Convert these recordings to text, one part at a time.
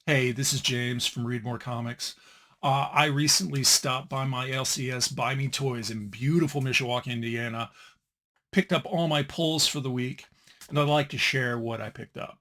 Hey, this is James from Read More Comics. I recently stopped by my LCS Buy Me Toys in beautiful Mishawaka, Indiana, picked up all my pulls for the week, and I'd like to share what I picked up.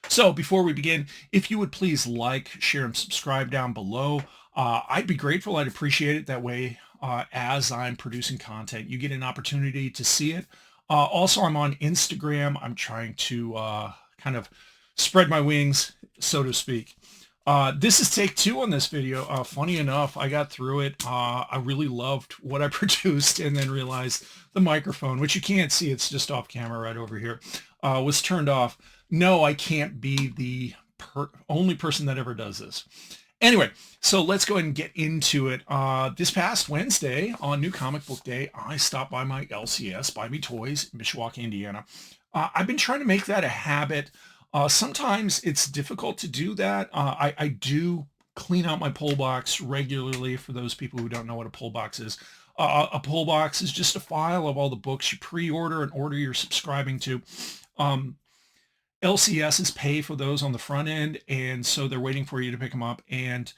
So before we begin, if you would please like, share, and subscribe down below, I'd be grateful. I'd appreciate it. That way, as I'm producing content, you get an opportunity to see it. Also, I'm on Instagram. I'm trying to kind of spread my wings, so to speak. This is take two on this video. Funny enough, I got through it. I really loved what I produced and then realized the microphone, which you can't see, it's just off camera right over here, was turned off. No, I can't be the only person that ever does this. Anyway, so let's go ahead and get into it. This past Wednesday on New Comic Book Day, I stopped by my LCS, Buy Me Toys, Mishawaka, Indiana. I've been trying to make that a habit. Sometimes it's difficult to do that. I do clean out my pull box regularly for those people who don't know what a pull box is. A pull box is just a file of all the books you pre-order and order you're subscribing to. Um, LCSs pay for those on the front end, and so they're waiting for you to pick them up. And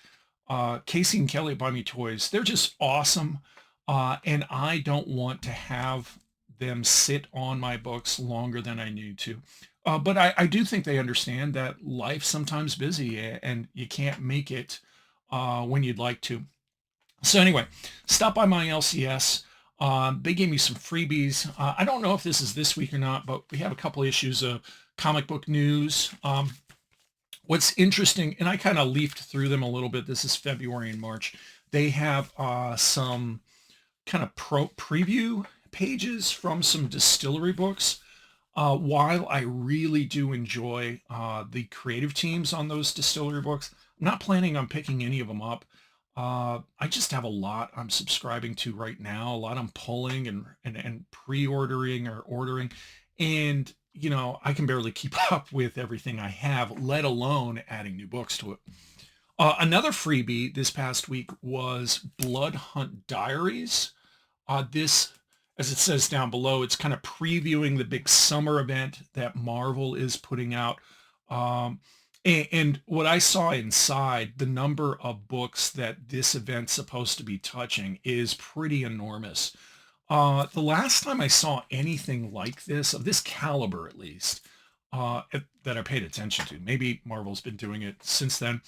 Casey and Kelly at Buy Me Toys, they're just awesome. And I don't want to have them sit on my books longer than I need to. But I do think they understand that life's sometimes busy and you can't make it when you'd like to. So anyway, stop by my LCS. They gave me some freebies. I don't know if this is this week or not, but we have a couple issues of comic book news. What's interesting, and I kind of leafed through them a little bit. This is February and March. They have some kind of preview pages from some distillery books. While I really do enjoy the creative teams on those distillery books, I'm not planning on picking any of them up. I just have a lot I'm subscribing to right now, a lot I'm pulling and pre-ordering or ordering. And, I can barely keep up with everything I have, let alone adding new books to it. Another freebie this past week was Blood Hunt Diaries. This, as it says down below, it's kind of previewing the big summer event that Marvel is putting out. And what I saw inside, the number of books that this event's supposed to be touching is pretty enormous. The last time I saw anything like this, of this caliber at least, that I paid attention to, maybe Marvel's been doing it since then,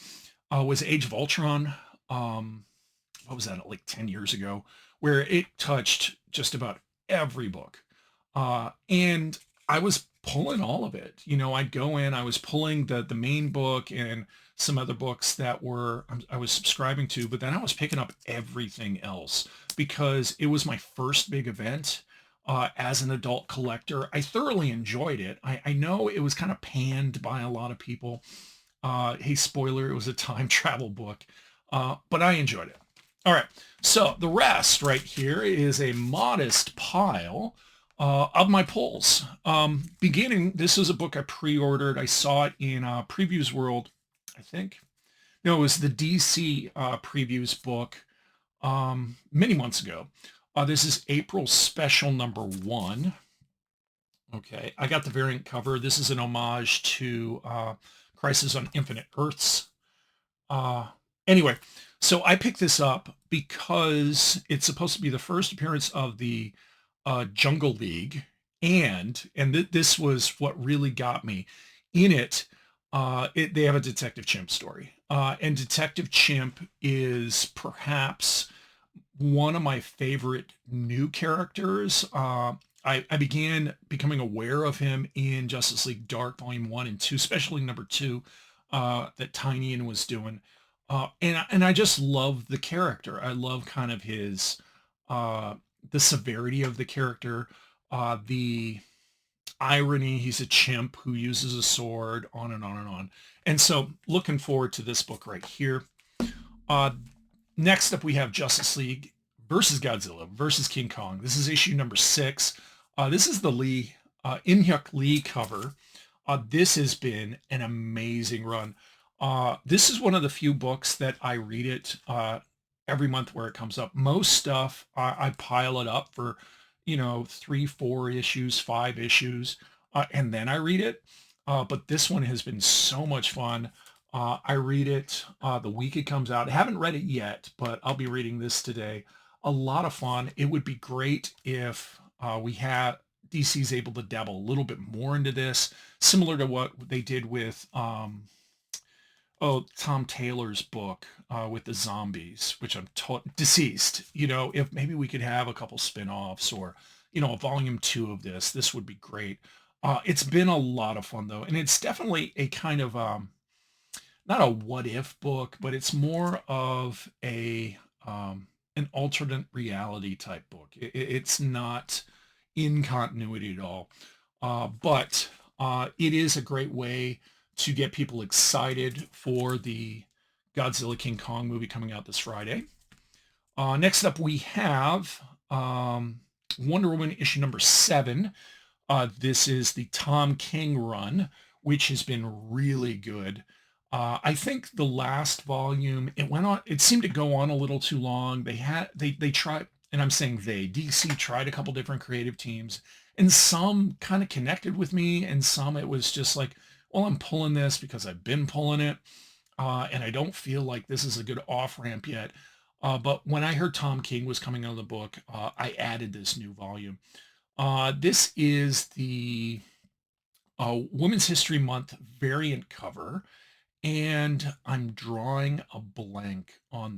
was Age of Ultron. What was that, like 10 years ago, where it touched just about every book. And I was pulling all of it. I'd go in, I was pulling the main book and some other books that I was subscribing to, but then I was picking up everything else because it was my first big event as an adult collector. I thoroughly enjoyed it. I know it was kind of panned by a lot of people. Hey, spoiler, it was a time travel book, but I enjoyed it. All right, so the rest right here is a modest pile of my pulls. This is a book I pre-ordered. I saw it in Previews World, I think. No, it was the DC Previews book many months ago. This is April special number 1. Okay, I got the variant cover. This is an homage to Crisis on Infinite Earths. Uh, anyway, so I picked this up because it's supposed to be the first appearance of the Jungle League, and this was what really got me. In it, they have a Detective Chimp story, and Detective Chimp is perhaps one of my favorite new characters. I began becoming aware of him in Justice League Dark Volume 1 and 2, especially number 2, that Tynion was doing. And I just love the character. I love kind of the severity of the character, the irony. He's a chimp who uses a sword, on and on and on. And so looking forward to this book right here. Uh, Next up, we have Justice League versus Godzilla versus King Kong. This is issue number 6. This is the In-Hyuk Lee cover. This has been an amazing run. This is one of the few books that I read it every month where it comes up. Most stuff I pile it up for 3, 4 issues, 5 issues, and then I read it. But this one has been so much fun. I read it the week it comes out. I haven't read it yet, but I'll be reading this today. A lot of fun. It would be great if we had DC's able to dabble a little bit more into this, similar to what they did with Tom Taylor's book with the zombies, which I'm deceased. If maybe we could have a couple spin-offs or, a volume 2 of this would be great. It's been a lot of fun though, and it's definitely a kind of not a what if book, but it's more of an alternate reality type book. It's not in continuity at all, but it is a great way to get people excited for the Godzilla King Kong movie coming out this Friday. Next up, we have Wonder Woman issue number 7. This is the Tom King run, which has been really good. I think the last volume, it seemed to go on a little too long. They tried, and I'm saying DC tried a couple different creative teams, and some kind of connected with me, and some it was just like, well, I'm pulling this because I've been pulling it, and I don't feel like this is a good off-ramp yet. But when I heard Tom King was coming out of the book, I added this new volume. This is the Women's History Month variant cover, and I'm drawing a blank on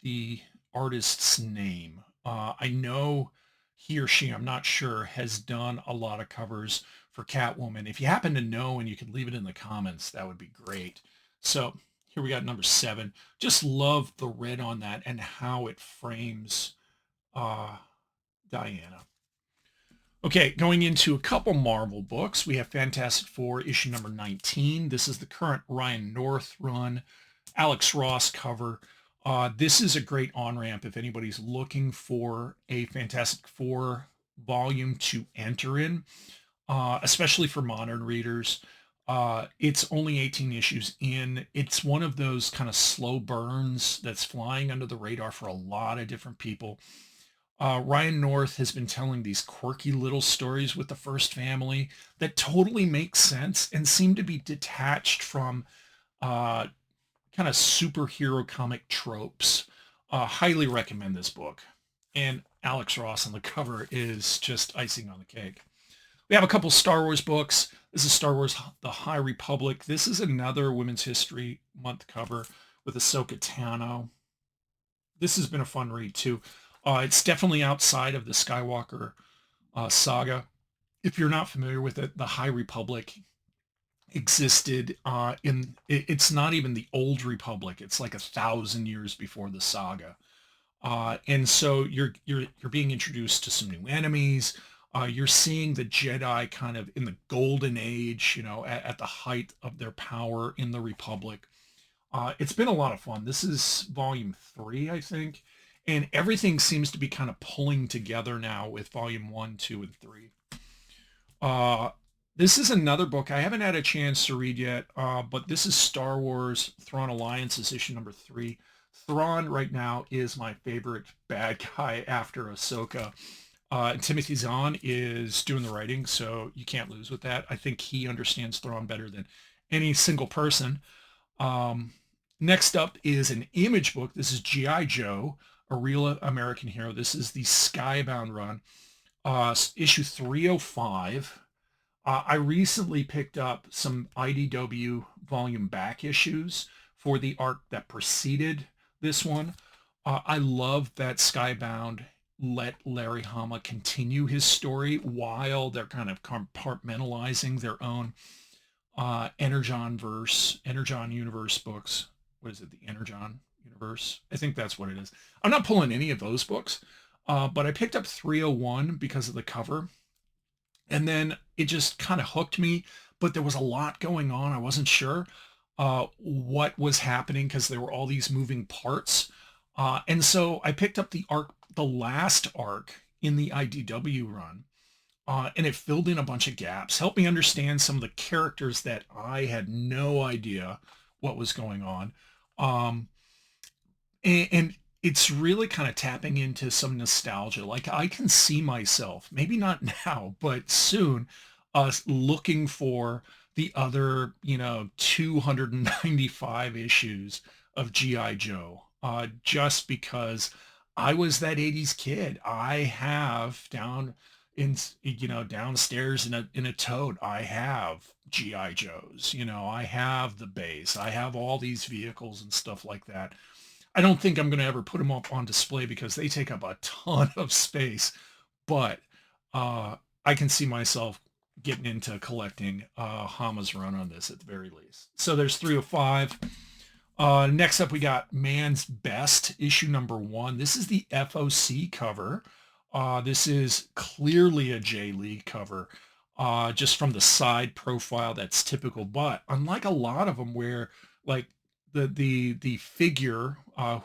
the artist's name. I know he or she, I'm not sure, has done a lot of covers for Catwoman. If you happen to know and you could leave it in the comments, that would be great. So here we got number 7. Just love the red on that and how it frames Diana. Okay, going into a couple Marvel books, we have Fantastic Four issue number 19. This is the current Ryan North run, Alex Ross cover. This is a great on-ramp if anybody's looking for a Fantastic Four volume to enter in, especially for modern readers. It's only 18 issues in. It's one of those kind of slow burns that's flying under the radar for a lot of different people. Ryan North has been telling these quirky little stories with the first family that totally make sense and seem to be detached from kind of superhero comic tropes. Highly recommend this book. And Alex Ross on the cover is just icing on the cake. We have a couple Star Wars books. This is Star Wars The High Republic. This is another Women's History Month cover with Ahsoka Tano. This has been a fun read too. It's definitely outside of the Skywalker saga. If you're not familiar with it, the High Republic existed it's not even the old Republic. It's like 1,000 years before the saga. And so you're being introduced to some new enemies. You're seeing the Jedi kind of in the golden age, at the height of their power in the Republic. It's been a lot of fun. This is volume 3, I think. And everything seems to be kind of pulling together now with volume 1, 2, and 3. This is another book I haven't had a chance to read yet, but this is Star Wars Thrawn Alliances issue number 3. Thrawn right now is my favorite bad guy after Ahsoka. Timothy Zahn is doing the writing, so you can't lose with that. I think he understands Thrawn better than any single person. Next up is an Image book. This is G.I. Joe, a real American hero. This is the Skybound run, issue 305. I recently picked up some IDW volume back issues for the arc that preceded this one. I love that Skybound let Larry Hama continue his story while they're kind of compartmentalizing their own Energon universe books. What is it? The Energon universe? I think that's what it is. I'm not pulling any of those books, but I picked up 301 because of the cover. And then it just kind of hooked me, but there was a lot going on. I wasn't sure what was happening because there were all these moving parts. And so I picked up the last arc in the IDW run, and it filled in a bunch of gaps, helped me understand some of the characters that I had no idea what was going on. And it's really kind of tapping into some nostalgia. Like I can see myself, maybe not now, but soon, us looking for the other, 295 issues of G.I. Joe, just because I was that 80s kid. I have downstairs in a tote, I have G.I. Joes, I have the base, I have all these vehicles and stuff like that. I don't think I'm going to ever put them up on display because they take up a ton of space, but uh, I can see myself getting into collecting Hama's run on this at the very least. So there's 305. Next up, we got Man's Best, issue number 1. This is the FOC cover. This is clearly a J. Lee cover, just from the side profile that's typical. But unlike a lot of them where like the figure,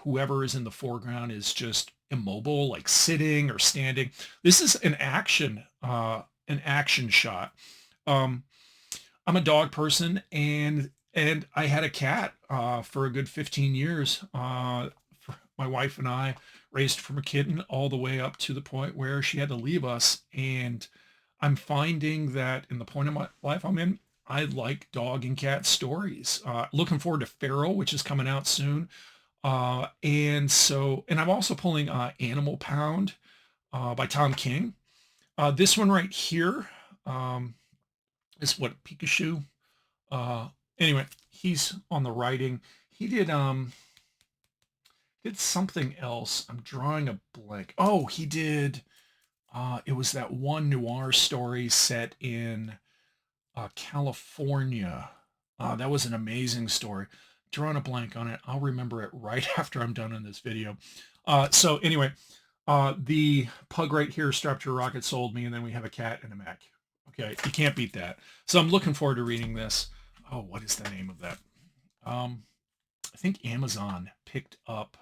whoever is in the foreground is just immobile, like sitting or standing. This is an action shot. Um, I'm a dog person, and I had a cat for a good 15 years. My wife and I raised from a kitten all the way up to the point where she had to leave us. And I'm finding that in the point of my life I'm in, I like dog and cat stories. Looking forward to Feral, which is coming out soon. And I'm also pulling Animal Pound by Tom King. This one right here is what Pikachu. Uh, anyway, he's on the writing. He did something else. I'm drawing a blank. Oh, he did. It was that one noir story set in California. That was an amazing story. Drawing a blank on it. I'll remember it right after I'm done on this video. So anyway, the pug right here strapped to a rocket sold me, and then we have a cat and a Mac. Okay, you can't beat that. So I'm looking forward to reading this. Oh, what is the name of that? I think Amazon picked up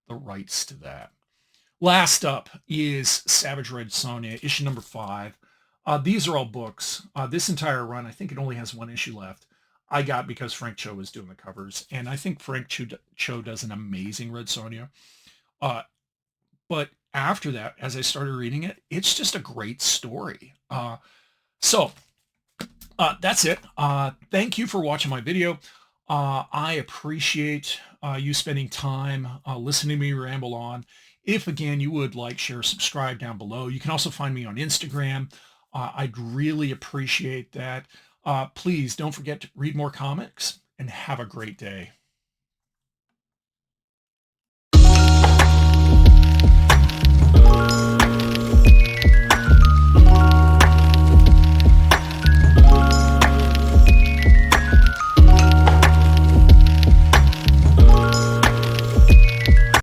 the rights to that. Last up is Savage Red Sonja, issue number 5. These are all books. This entire run, I think it only has one issue left. I got because Frank Cho was doing the covers, and I think Frank Cho does an amazing Red Sonja. But after that, as I started reading it, it's just a great story. So that's it. Thank you for watching my video. I appreciate you spending time listening to me ramble on. If, again, you would like, share, subscribe down below. You can also find me on Instagram. I'd really appreciate that. Please don't forget to read more comics and have a great day.